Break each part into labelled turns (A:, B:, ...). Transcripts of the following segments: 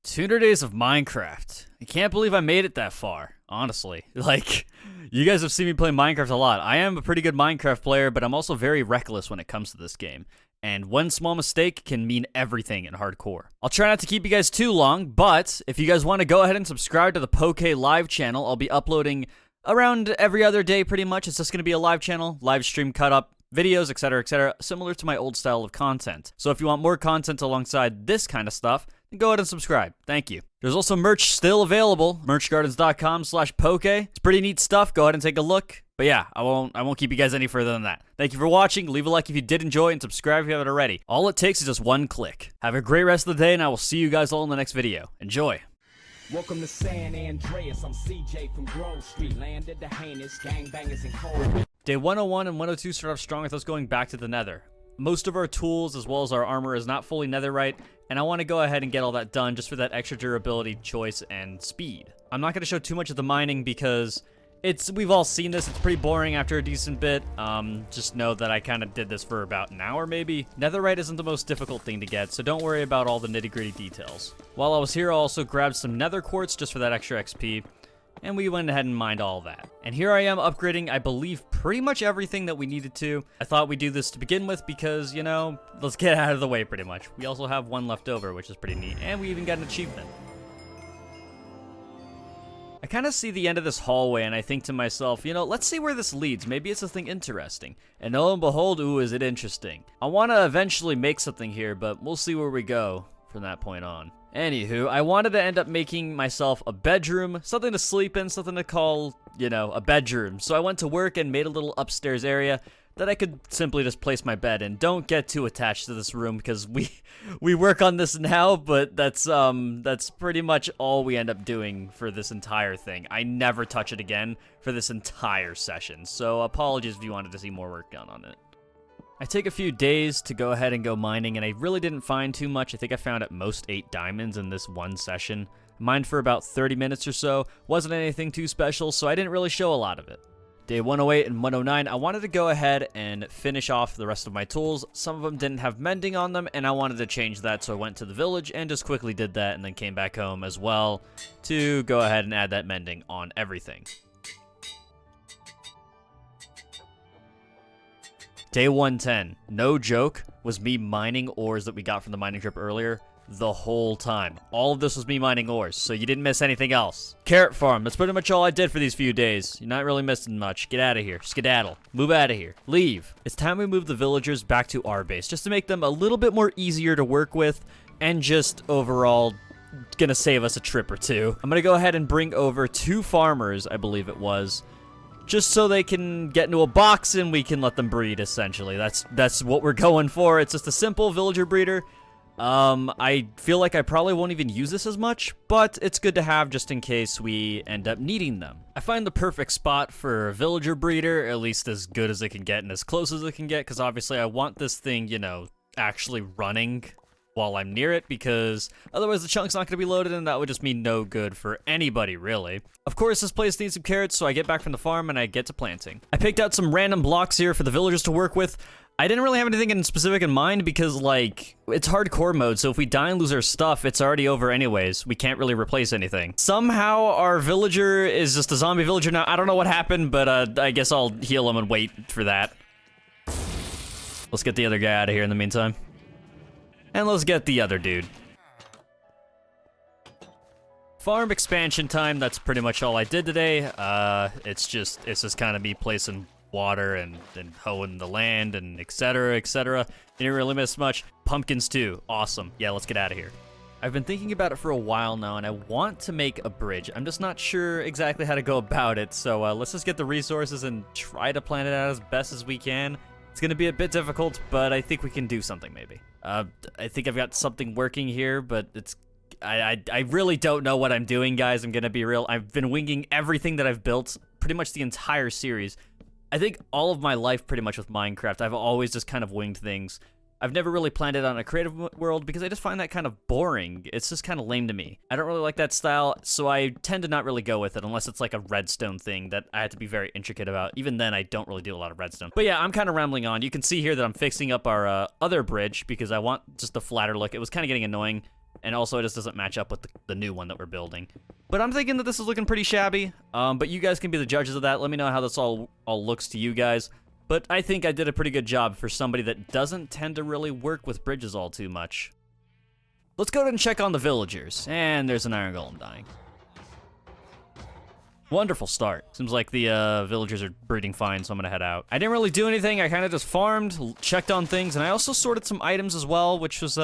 A: 200 days of Minecraft. I can't believe I made it that far, honestly. Like, you guys have seen me play Minecraft a lot. I am a pretty good Minecraft player, but I'm also very reckless when it comes to this game. And one small mistake can mean everything in hardcore. I'll try not to keep you guys too long, but if you guys want to go ahead and subscribe to the Pokay live channel, I'll be uploading around every other day pretty much. It's just going to be a live channel, live stream cut up, videos, etc., similar to my old style of content. So if you want more content alongside this kind of stuff, then go ahead and subscribe. Thank you. There's also merch still available, merchgardens.com/Pokay. It's pretty neat stuff. Go ahead and take a look. But yeah, I won't keep you guys any further than that. Thank you for watching. Leave a like if you did enjoy and subscribe if you haven't already. All it takes is just one click. Have a great rest of the day, and I will see you guys all in the next video. Enjoy.
B: Welcome to San Andreas. I'm CJ from Grove Street. Landed the heinous gangbangers and cold.
A: Day 101 and 102 start off strong with us going back to the Nether. Most of our tools as well as our armor is not fully netherite, and I want to go ahead and get all that done just for that extra durability, choice, and speed. I'm not going to show too much of the mining because we've all seen this. It's pretty boring after a decent bit. Just know that I kind of did this for about an hour maybe. Netherite isn't the most difficult thing to get, so don't worry about all the nitty-gritty details. While I was here, I also grabbed some nether quartz just for that extra XP. And we went ahead and mined all that. And here I am upgrading, I believe, pretty much everything that we needed to. I thought we'd do this to begin with because, you know, let's get out of the way pretty much. We also have one left over, which is pretty neat. And we even got an achievement. I kind of see the end of this hallway and I think to myself, you know, let's see where this leads. Maybe it's something interesting. And lo and behold, ooh, is it interesting. I want to eventually make something here, but we'll see where we go from that point on. Anywho, I wanted to end up making myself a bedroom, something to sleep in, something to call, you know, a bedroom. So I went to work and made a little upstairs area that I could simply just place my bed in. Don't get too attached to this room because we work on this now, but that's pretty much all we end up doing for this entire thing. I never touch it again for this entire session. So apologies if you wanted to see more work done on it. I take a few days to go ahead and go mining, and I really didn't find too much. I think I found at most 8 diamonds in this one session. Mined for about 30 minutes or so. Wasn't anything too special, so I didn't really show a lot of it. Day 108 and 109, I wanted to go ahead and finish off the rest of my tools. Some of them didn't have mending on them, and I wanted to change that, so I went to the village and just quickly did that, and then came back home as well to go ahead and add that mending on everything. Day 110, no joke, was me mining ores that we got from the mining trip earlier the whole time. All of this was me mining ores, so you didn't miss anything else. Carrot farm, that's pretty much all I did for these few days. You're not really missing much. Get out of here. Skedaddle. Move out of here. Leave. It's time we move the villagers back to our base, just to make them a little bit more easier to work with, and just overall gonna save us a trip or two. I'm gonna go ahead and bring over 2 farmers, I believe it was, just so they can get into a box and we can let them breed, essentially. That's what we're going for. It's just a simple villager breeder. I feel like I probably won't even use this as much, but it's good to have just in case we end up needing them. I find the perfect spot for a villager breeder, at least as good as it can get and as close as it can get, because obviously I want this thing, you know, actually running while I'm near it, because otherwise the chunk's not going to be loaded, and that would just mean no good for anybody, really. Of course, this place needs some carrots, so I get back from the farm and I get to planting. I picked out some random blocks here for the villagers to work with. I didn't really have anything in specific in mind because, like, it's hardcore mode, so if we die and lose our stuff, it's already over anyways. We can't really replace anything. Somehow, our villager is just a zombie villager now. I don't know what happened, but I guess I'll heal him and wait for that. Let's get the other guy out of here in the meantime. And let's get the other dude. Farm expansion time, that's pretty much all I did today. It's just kind of me placing water and hoeing the land and etc. Didn't really miss much. Pumpkins too, awesome. Yeah, let's get out of here. I've been thinking about it for a while now, and I want to make a bridge. I'm just not sure exactly how to go about it, so let's just get the resources and try to plan it out as best as we can. It's gonna be a bit difficult, but I think we can do something maybe. I think I've got something working here, but I really don't know what I'm doing, guys. I'm gonna be real. I've been winging everything that I've built, pretty much the entire series. I think all of my life, pretty much with Minecraft, I've always just kind of winged things. I've never really planned it on a creative world because I just find that kind of boring. It's just kind of lame to me. I don't really like that style, so I tend to not really go with it unless it's like a redstone thing that I have to be very intricate about. Even then, I don't really do a lot of redstone. But yeah, I'm kind of rambling on. You can see here that I'm fixing up our other bridge because I want just a flatter look. It was kind of getting annoying and also it just doesn't match up with the new one that we're building. But I'm thinking that this is looking pretty shabby, but you guys can be the judges of that. Let me know how this all looks to you guys. But I think I did a pretty good job for somebody that doesn't tend to really work with bridges all too much. Let's go ahead and check on the villagers. And there's an iron golem dying. Wonderful start. Seems like the villagers are breeding fine, so I'm gonna head out. I didn't really do anything. I kind of just farmed, checked on things, and I also sorted some items as well, which was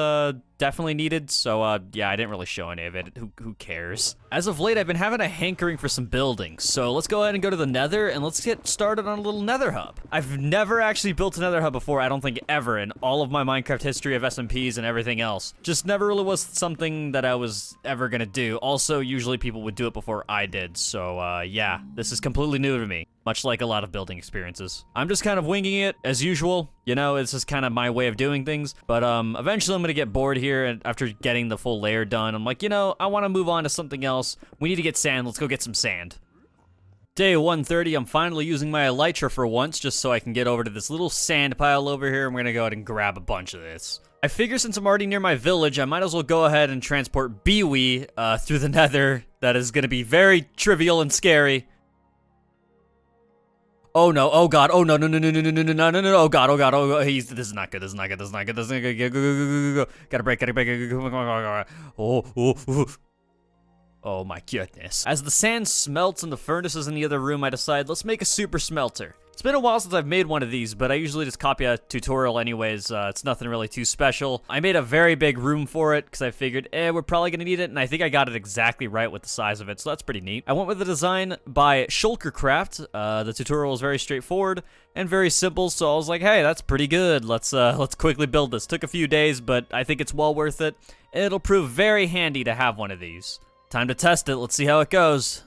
A: definitely needed. So yeah, I didn't really show any of it. Who cares? As of late, I've been having a hankering for some buildings. So let's go ahead and go to the Nether, and let's get started on a little Nether hub. I've never actually built a Nether hub before. I don't think ever in all of my Minecraft history of SMPs and everything else. Just never really was something that I was ever gonna do. Also, usually people would do it before I did. So yeah, this is completely new to me, much like a lot of building experiences. I'm just kind of winging it, as usual. You know, it's just kind of my way of doing things. But eventually I'm gonna get bored here, and after getting the full layer done, I'm like, you know, I want to move on to something else. We need to get sand. Let's go get some sand. Day 130, I'm finally using my elytra for once, just so I can get over to this little sand pile over here, and we're gonna go ahead and grab a bunch of this. I figure since I'm already near my village, I might as well go ahead and transport Biwi through the Nether. That is gonna be very trivial and scary. Oh no, oh god, oh no, no, no, no, no, no, no, no, no, no, no, oh god, oh god, oh god, this is not good, this is not good, this is not good, this is not good, go, gotta break, oh, oh my goodness. As the sand smelts in the furnaces in the other room, I decide, let's make a super smelter. It's been a while since I've made one of these, but I usually just copy a tutorial anyways. It's nothing really too special. I made a very big room for it, because I figured, we're probably gonna need it, and I think I got it exactly right with the size of it, so that's pretty neat. I went with the design by Shulkercraft. The tutorial was very straightforward and very simple, so I was like, hey, that's pretty good. Let's quickly build this. Took a few days, but I think it's well worth it. It'll prove very handy to have one of these. Time to test it. Let's see how it goes.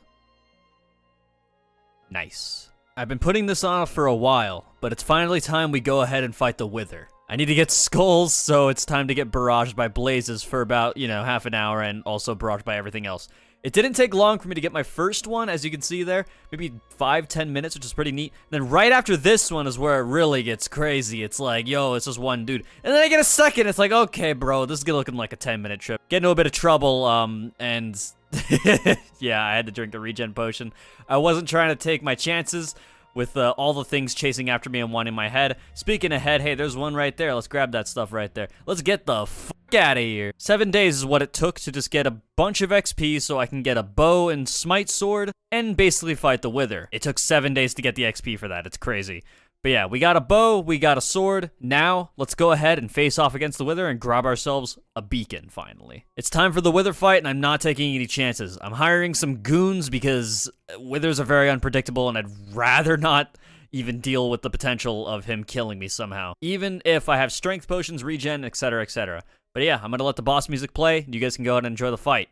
A: Nice. I've been putting this on for a while, but it's finally time we go ahead and fight the Wither. I need to get skulls, so it's time to get barraged by blazes for about, you know, half an hour, and also barraged by everything else. It didn't take long for me to get my first one, as you can see there. Maybe 5-10 minutes, which is pretty neat. Then right after this one is where it really gets crazy. It's like, yo, it's just one dude. And then I get a second. It's like, okay, bro, this is looking like a 10-minute trip. Get into a bit of trouble, and yeah, I had to drink the regen potion. I wasn't trying to take my chances with all the things chasing after me and wanting my head. Speaking of head, hey, there's one right there. Let's grab that stuff right there. Let's get the fuck out of here. 7 days is what it took to just get a bunch of XP so I can get a bow and smite sword and basically fight the Wither. It took 7 days to get the XP for that. It's crazy. But yeah, we got a bow, we got a sword. Now, let's go ahead and face off against the Wither and grab ourselves a beacon, finally. It's time for the Wither fight, and I'm not taking any chances. I'm hiring some goons because Withers are very unpredictable, and I'd rather not even deal with the potential of him killing me somehow. Even if I have strength potions, regen, etc., etc. But yeah, I'm gonna let the boss music play. You guys can go ahead and enjoy the fight.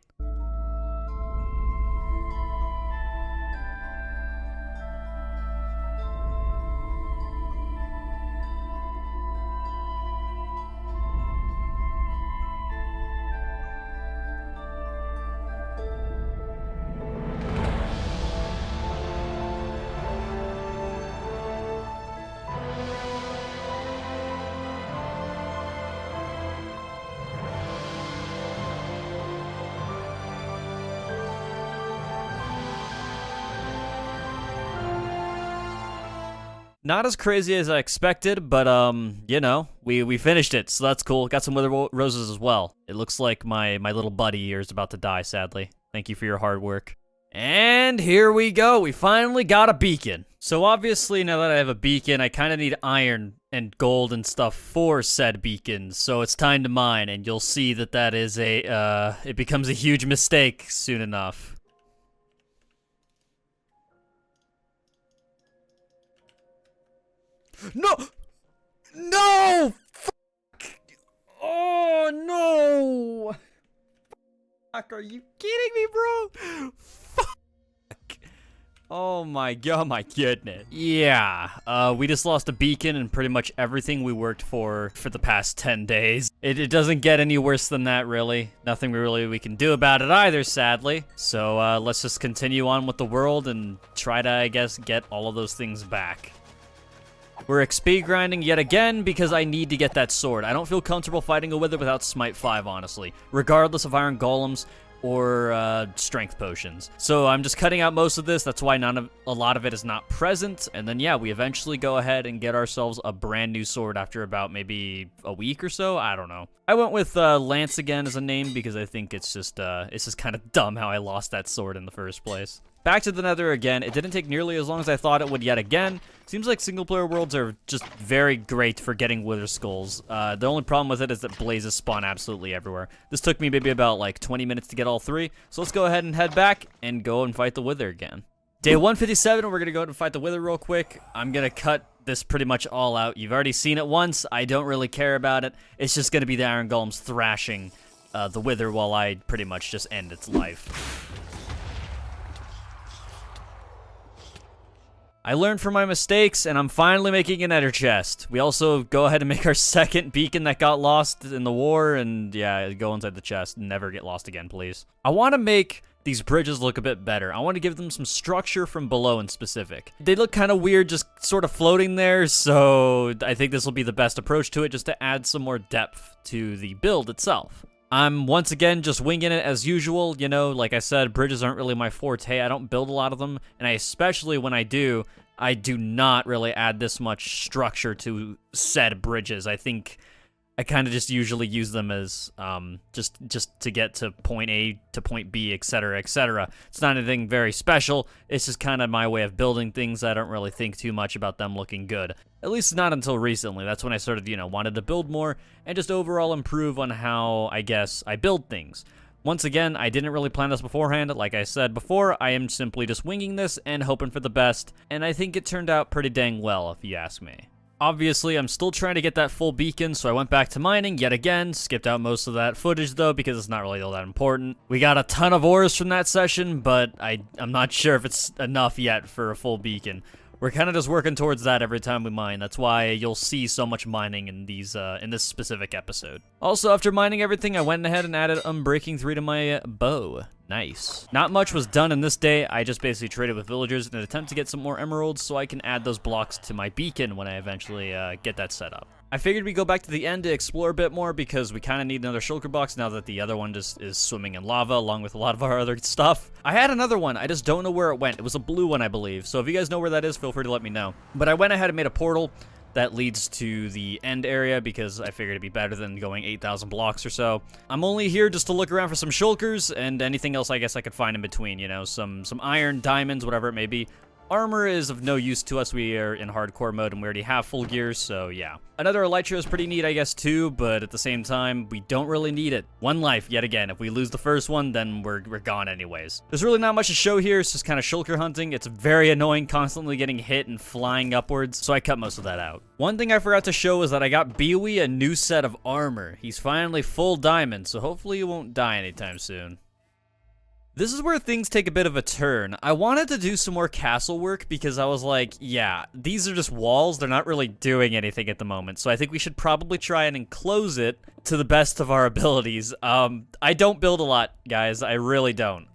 A: Not as crazy as I expected, but, you know, we finished it, so that's cool. Got some wither roses as well. It looks like my little buddy here is about to die, sadly. Thank you for your hard work. And here we go. We finally got a beacon. So obviously, now that I have a beacon, I kind of need iron and gold and stuff for said beacons. So it's time to mine, and you'll see that that is it becomes a huge mistake soon enough. No! No! Fuck! Oh, no! Fuck, are you kidding me, bro? Fuck! Oh my god, my goodness. Yeah, we just lost a beacon and pretty much everything we worked for the past 10 days. It doesn't get any worse than that, really. Nothing we can do about it either, sadly. So, let's just continue on with the world and try to, I guess, get all of those things back. We're XP grinding yet again because I need to get that sword. I don't feel comfortable fighting a wither without Smite 5, honestly, regardless of iron golems or strength potions. So I'm just cutting out most of this. That's why a lot of it is not present. And then yeah, we eventually go ahead and get ourselves a brand new sword after about maybe a week or so. I don't know. I went with Lance again as a name because I think it's just kind of dumb how I lost that sword in the first place. Back to the Nether again. It didn't take nearly as long as I thought it would yet again. Seems like single-player worlds are just very great for getting wither skulls. The only problem with it is that blazes spawn absolutely everywhere. This took me maybe about like 20 minutes to get all 3. So let's go ahead and head back and go and fight the wither again. Day 157, we're going to go ahead and fight the wither real quick. I'm going to cut this pretty much all out. You've already seen it once. I don't really care about it. It's just going to be the iron golems thrashing the wither while I pretty much just end its life. I learned from my mistakes, and I'm finally making a nether chest. We also go ahead and make our second beacon that got lost in the war, and yeah, go inside the chest. Never get lost again, please. I want to make these bridges look a bit better. I want to give them some structure from below in specific. They look kind of weird just sort of floating there, so I think this will be the best approach to it, just to add some more depth to the build itself. I'm once again just winging it as usual. You know, like I said, bridges aren't really my forte. I don't build a lot of them, and especially when I do not really add this much structure to said bridges. I think I kind of just usually use them as just to get to point A to point B, etc., etc. It's not anything very special. It's just kind of my way of building things. I don't really think too much about them looking good. At least not until recently. That's when I started, you know, wanted to build more and just overall improve on how, I guess, I build things. Once again, I didn't really plan this beforehand. Like I said before, I am simply just winging this and hoping for the best, and I think it turned out pretty dang well, if you ask me. Obviously, I'm still trying to get that full beacon, so I went back to mining yet again. Skipped out most of that footage, though, because it's not really all that important. We got a ton of ores from that session, but I'm not sure if it's enough yet for a full beacon. We're kind of just working towards that every time we mine. That's why you'll see so much mining in these in this specific episode. Also, after mining everything, I went ahead and added Unbreaking 3 to my bow. Nice. Not much was done in this day. I just basically traded with villagers in an attempt to get some more emeralds so I can add those blocks to my beacon when I eventually get that set up. I figured we'd go back to the end to explore a bit more because we kind of need another shulker box now that the other one just is swimming in lava along with a lot of our other stuff. I had another one. I just don't know where it went. It was a blue one, I believe. So if you guys know where that is, feel free to let me know. But I went ahead and made a portal that leads to the end area because I figured it'd be better than going 8,000 blocks or so. I'm only here just to look around for some shulkers and anything else I guess I could find in between, you know, some iron, diamonds, whatever it may be. Armor is of no use to us. We are in hardcore mode and we already have full gear, so yeah. Another elytra is pretty neat, I guess, too, but at the same time, we don't really need it. One life, yet again. If we lose the first one, then we're gone anyways. There's really not much to show here. It's just kind of shulker hunting. It's very annoying, constantly getting hit and flying upwards, so I cut most of that out. One thing I forgot to show is that I got Biwi a new set of armor. He's finally full diamond, so hopefully he won't die anytime soon. This is where things take a bit of a turn. I wanted to do some more castle work because I was like, yeah, these are just walls. They're not really doing anything at the moment. So I think we should probably try and enclose it to the best of our abilities. I don't build a lot, guys. I really don't.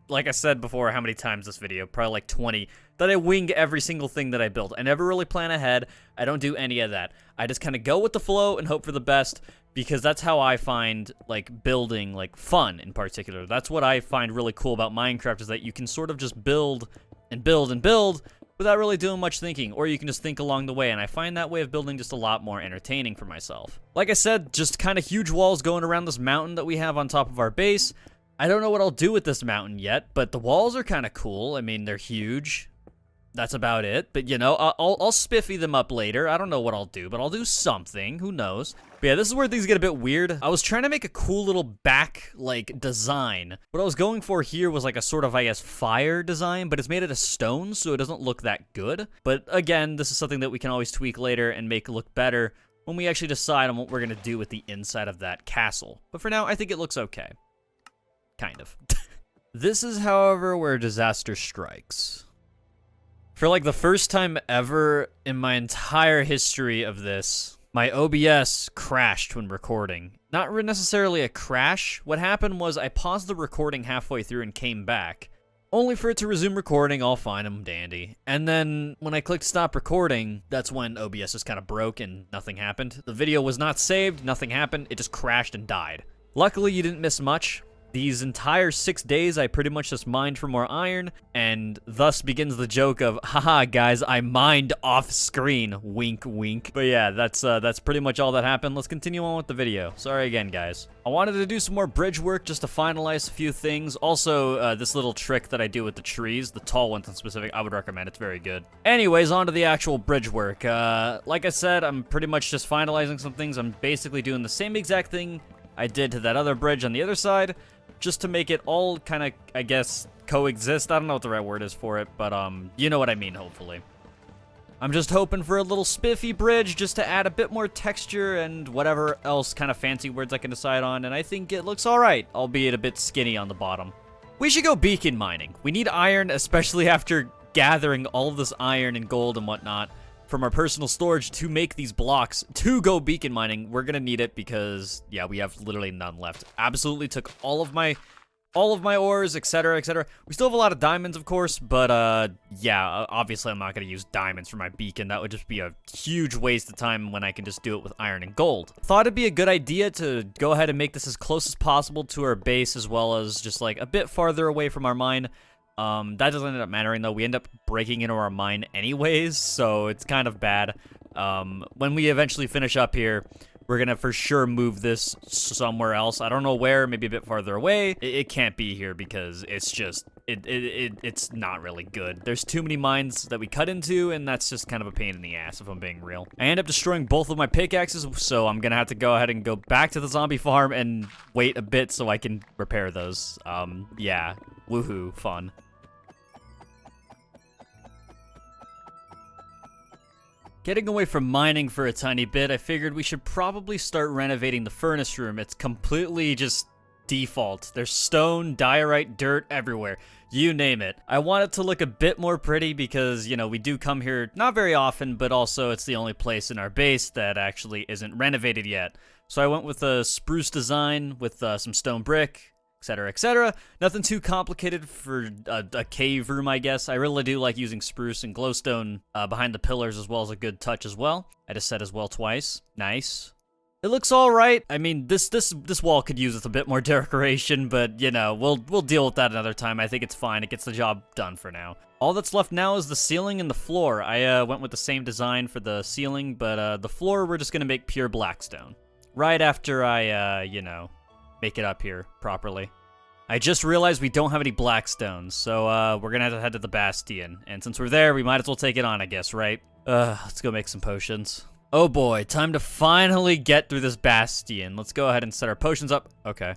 A: Like I said before, how many times this video? Probably like 20. That I wing every single thing that I build. I never really plan ahead. I don't do any of that. I just kind of go with the flow and hope for the best because that's how I find, like, building, like, fun in particular. That's what I find really cool about Minecraft is that you can sort of just build and build and build without really doing much thinking, or you can just think along the way, and I find that way of building just a lot more entertaining for myself. Like I said, just kind of huge walls going around this mountain that we have on top of our base. I don't know what I'll do with this mountain yet, but the walls are kind of cool. I mean, they're huge. That's about it. But, you know, I'll spiffy them up later. I don't know what I'll do, but I'll do something. Who knows? But yeah, this is where things get a bit weird. I was trying to make a cool little back, like, design. What I was going for here was, like, a sort of, I guess, fire design, but it's made out of stone, so it doesn't look that good. But, again, this is something that we can always tweak later and make look better when we actually decide on what we're going to do with the inside of that castle. But for now, I think it looks okay. Kind of. This is, however, where disaster strikes. For like the first time ever in my entire history of this, my OBS crashed when recording. Not necessarily a crash. What happened was I paused the recording halfway through and came back, only for it to resume recording all fine and dandy. And then when I clicked stop recording, that's when OBS just kind of broke and nothing happened. The video was not saved, nothing happened, it just crashed and died. Luckily, you didn't miss much. These entire 6 days, I pretty much just mined for more iron, and thus begins the joke of, haha, guys, I mined off screen, wink, wink. But yeah, that's pretty much all that happened. Let's continue on with the video. Sorry again, guys. I wanted to do some more bridge work just to finalize a few things. Also, this little trick that I do with the trees, the tall ones in specific, I would recommend. It's very good. Anyways, on to the actual bridge work. Like I said, I'm pretty much just finalizing some things. I'm basically doing the same exact thing I did to that other bridge on the other side, just to make it all kind of, I guess, coexist. I don't know what the right word is for it, but you know what I mean, hopefully. I'm just hoping for a little spiffy bridge just to add a bit more texture and whatever else kind of fancy words I can decide on, and I think it looks alright, albeit a bit skinny on the bottom. We should go beacon mining. We need iron, especially after gathering all of this iron and gold and whatnot from our personal storage to make these blocks to go beacon mining. We're gonna need it because, yeah, we have literally none left. Absolutely took all of my ores, etc., etc. We still have a lot of diamonds, of course, but yeah, obviously I'm not gonna use diamonds for my beacon. That would just be a huge waste of time when I can just do it with iron and gold. Thought it'd be a good idea to go ahead and make this as close as possible to our base, as well as just like a bit farther away from our mine. That doesn't end up mattering, though. We end up breaking into our mine anyways, so it's kind of bad. When we eventually finish up here, we're gonna for sure move this somewhere else. I don't know where, maybe a bit farther away. It can't be here because it's just, it's not really good. There's too many mines that we cut into, and that's just kind of a pain in the ass, if I'm being real. I end up destroying both of my pickaxes, so I'm gonna have to go ahead and go back to the zombie farm and wait a bit so I can repair those. Yeah, woohoo, fun. Getting away from mining for a tiny bit, I figured we should probably start renovating the furnace room. It's completely just default. There's stone, diorite, dirt everywhere. You name it. I want it to look a bit more pretty because, you know, we do come here not very often, but also it's the only place in our base that actually isn't renovated yet. So I went with a spruce design with some stone brick, etc., etc. Nothing too complicated for a cave room, I guess. I really do like using spruce and glowstone behind the pillars, as well as a good touch as well. I just said as well twice. Nice. It looks all right. I mean, this wall could use with a bit more decoration, but you know, we'll deal with that another time. I think it's fine. It gets the job done for now. All that's left now is the ceiling and the floor. I went with the same design for the ceiling, but the floor we're just gonna make pure blackstone. Right after I, you know, make it up here properly. I just realized we don't have any blackstones, so we're gonna have to head to the Bastion. And since we're there, we might as well take it on, I guess, right? Let's go make some potions. Oh boy, time to finally get through this Bastion. Let's go ahead and set our potions up. Okay.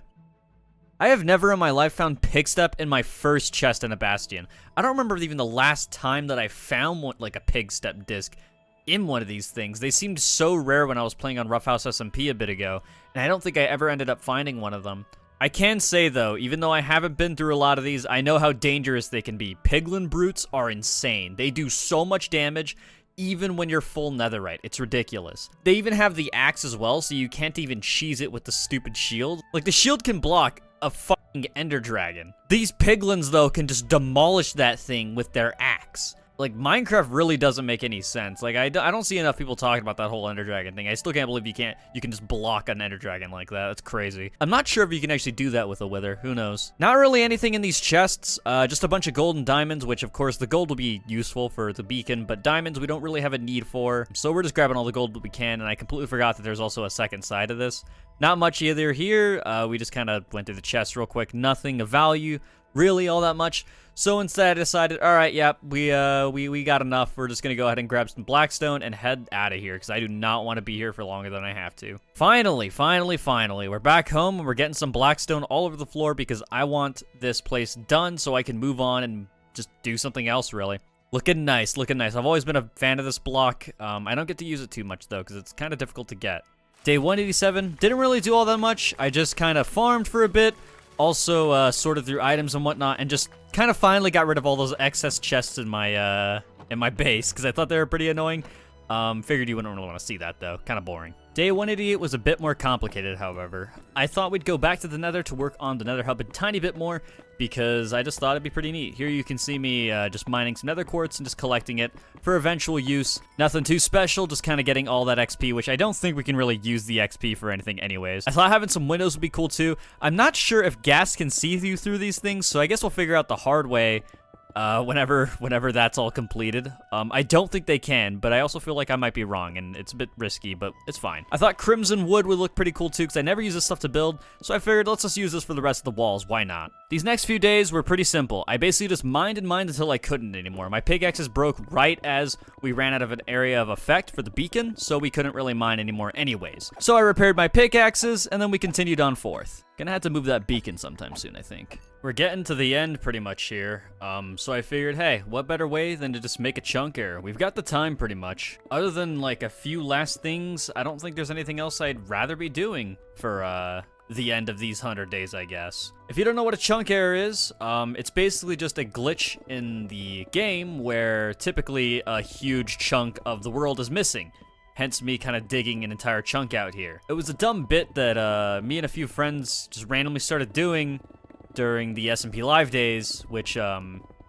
A: I have never in my life found pigstep in my first chest in a Bastion. I don't remember even the last time that I found one, like a pigstep disc in one of these things. They seemed so rare when I was playing on ROUGHHOUSE SMP a bit ago, and I don't think I ever ended up finding one of them. I can say though, even though I haven't been through a lot of these, I know how dangerous they can be. Piglin brutes are insane. They do so much damage, even when you're full netherite. It's ridiculous. They even have the axe as well, so you can't even cheese it with the stupid shield. Like, the shield can block a fucking ender dragon. These piglins though can just demolish that thing with their axe. Like, Minecraft really doesn't make any sense. Like, I don't see enough people talking about that whole Ender Dragon thing. I still can't believe you can just block an Ender Dragon like that. That's crazy. I'm not sure if you can actually do that with a Wither. Who knows? Not really anything in these chests. Just a bunch of gold and diamonds, which, of course, the gold will be useful for the beacon, but diamonds we don't really have a need for. So we're just grabbing all the gold that we can, and I completely forgot that there's also a second side of this. Not much either here. We just kind of went through the chest real quick. Nothing of value, really, all that much. So instead, I decided, all right, yep, we got enough. We're just gonna go ahead and grab some blackstone and head out of here because I do not want to be here for longer than I have to. Finally, we're back home and we're getting some blackstone all over the floor because I want this place done so I can move on and just do something else, really. Looking nice, looking nice. I've always been a fan of this block. I don't get to use it too much though because it's kind of difficult to get. Day 187, didn't really do all that much. I just kind of farmed for a bit. Also, sorted through items and whatnot, and just kind of finally got rid of all those excess chests in my base, because I thought they were pretty annoying. Figured you wouldn't really want to see that, though. Kind of boring. Day 188 was a bit more complicated, however. I thought we'd go back to the Nether to work on the Nether hub a tiny bit more because I just thought it'd be pretty neat. Here you can see me just mining some Nether quartz and just collecting it for eventual use. Nothing too special, just kind of getting all that XP, which I don't think we can really use the XP for anything anyways. I thought having some windows would be cool too. I'm not sure if gas can see you through these things, so I guess we'll figure out the hard way whenever that's all completed. I don't think they can, but I also feel like I might be wrong, and it's a bit risky, but it's fine. I thought crimson wood would look pretty cool too, because I never use this stuff to build, so I figured let's just use this for the rest of the walls, why not? These next few days were pretty simple. I basically just mined and mined until I couldn't anymore. My pickaxes broke right as we ran out of an area of effect for the beacon, so we couldn't really mine anymore anyways. So I repaired my pickaxes, and then we continued on forth. Gonna have to move that beacon sometime soon, I think. We're getting to the end pretty much here, so I figured, hey, what better way than to just make a chunk error? We've got the time pretty much. Other than like a few last things, I don't think there's anything else I'd rather be doing for the end of these 100 days, I guess. If you don't know what a chunk error is, it's basically just a glitch in the game where typically a huge chunk of the world is missing. Hence me kind of digging an entire chunk out here. It was a dumb bit that me and a few friends just randomly started doing during the SMP Live days, which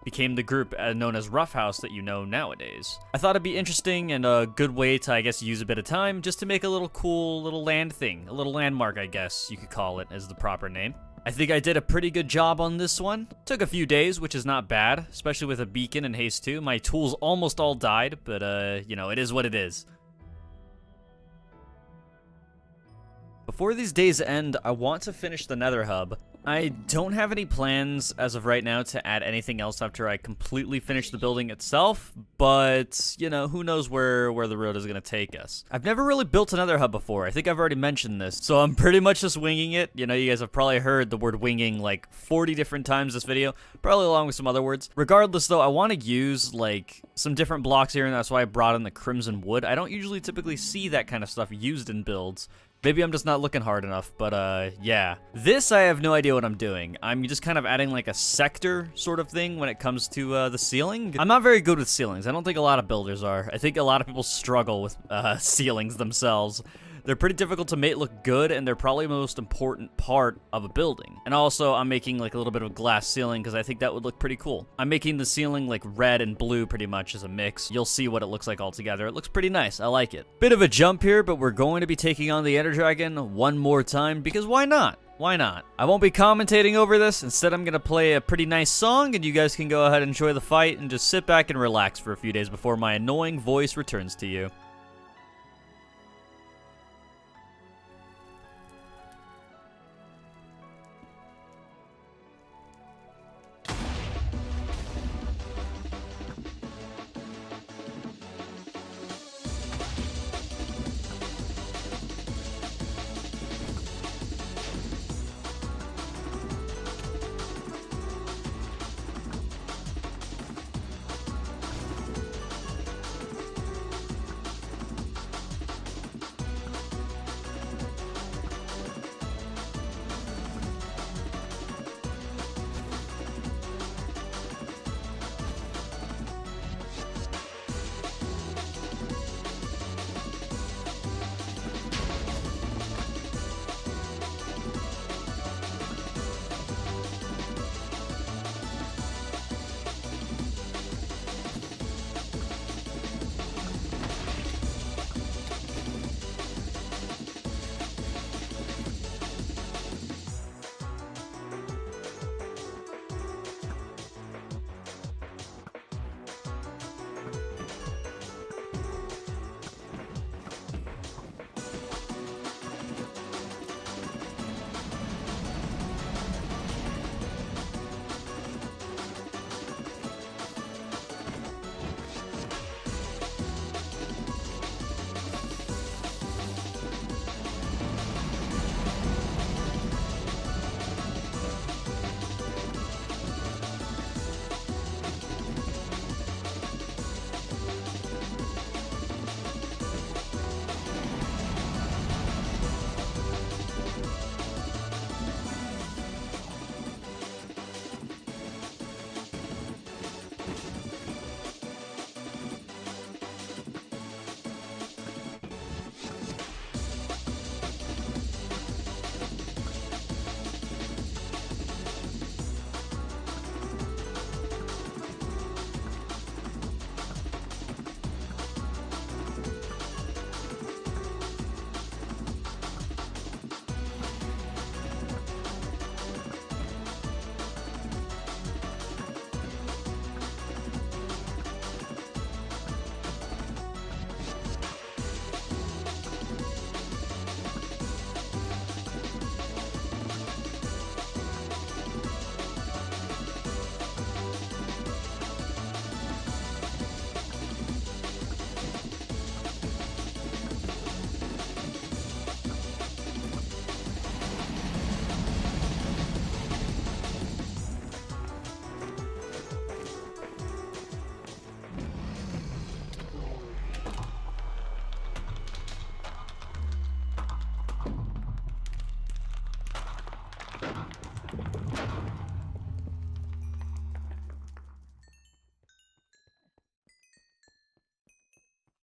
A: became the group known as ROUGHHOUSE that you know nowadays. I thought it'd be interesting and a good way to, I guess, use a bit of time just to make a little cool little land thing. A little landmark, I guess you could call it, as the proper name. I think I did a pretty good job on this one. Took a few days, which is not bad, especially with a beacon and haste 2. My tools almost all died, but you know, it is what it is. Before these days end, I want to finish the Nether hub. I don't have any plans as of right now to add anything else after I completely finish the building itself, but, you know, who knows where the road is going to take us. I've never really built a Nether hub before. I think I've already mentioned this, so I'm pretty much just winging it. You know, you guys have probably heard the word winging like 40 different times this video, probably along with some other words. Regardless, though, I want to use, like, some different blocks here, and that's why I brought in the crimson wood. I don't usually typically see that kind of stuff used in builds. Maybe I'm just not looking hard enough, but yeah. This, I have no idea what I'm doing. I'm just kind of adding like a sector sort of thing when it comes to the ceiling. I'm not very good with ceilings. I don't think a lot of builders are. I think a lot of people struggle with ceilings themselves. They're pretty difficult to make look good, and they're probably the most important part of a building. And also, I'm making like a little bit of a glass ceiling because I think that would look pretty cool. I'm making the ceiling like red and blue pretty much as a mix. You'll see what it looks like all together. It looks pretty nice. I like it. Bit of a jump here, but we're going to be taking on the Ender Dragon one more time because why not? Why not? I won't be commentating over this. Instead, I'm going to play a pretty nice song, and you guys can go ahead and enjoy the fight and just sit back and relax for a few days before my annoying voice returns to you.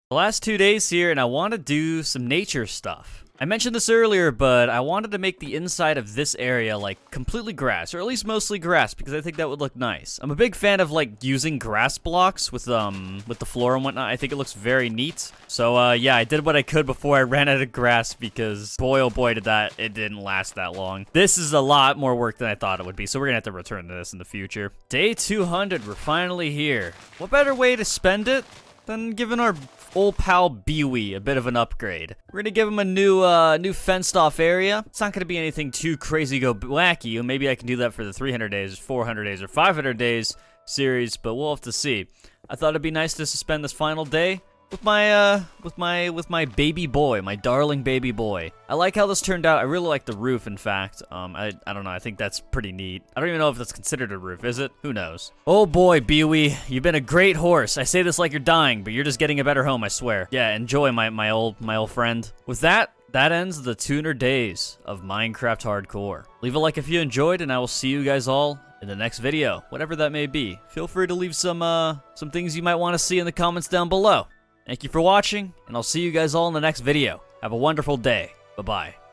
A: The last 2 days here, and I want to do some nature stuff. I mentioned this earlier, but I wanted to make the inside of this area, like, completely grass, or at least mostly grass, because I think that would look nice. I'm a big fan of, like, using grass blocks with the floor and whatnot. I think it looks very neat. So, yeah, I did what I could before I ran out of grass, because boy, oh boy, it didn't last that long. This is a lot more work than I thought it would be, so we're gonna have to return to this in the future. Day 200, we're finally here. What better way to spend it than giving our old pal Bewee a bit of an upgrade? We're gonna give him a new fenced off area. It's not gonna be anything too crazy go wacky. Maybe I can do that for the 300 days, 400 days, or 500 days series, but we'll have to see. I thought it'd be nice to spend this final day with my baby boy, my darling baby boy. I like how this turned out. I really like the roof, in fact. I don't know, I think that's pretty neat. I don't even know if that's considered a roof, is it? Who knows? Oh boy, Bewee, you've been a great horse. I say this like you're dying, but you're just getting a better home, I swear. Yeah, enjoy my old friend. With that ends the 200 days of Minecraft Hardcore. Leave a like if you enjoyed, and I will see you guys all in the next video, whatever that may be. Feel free to leave some things you might want to see in the comments down below. Thank you for watching, and I'll see you guys all in the next video. Have a wonderful day. Bye-bye.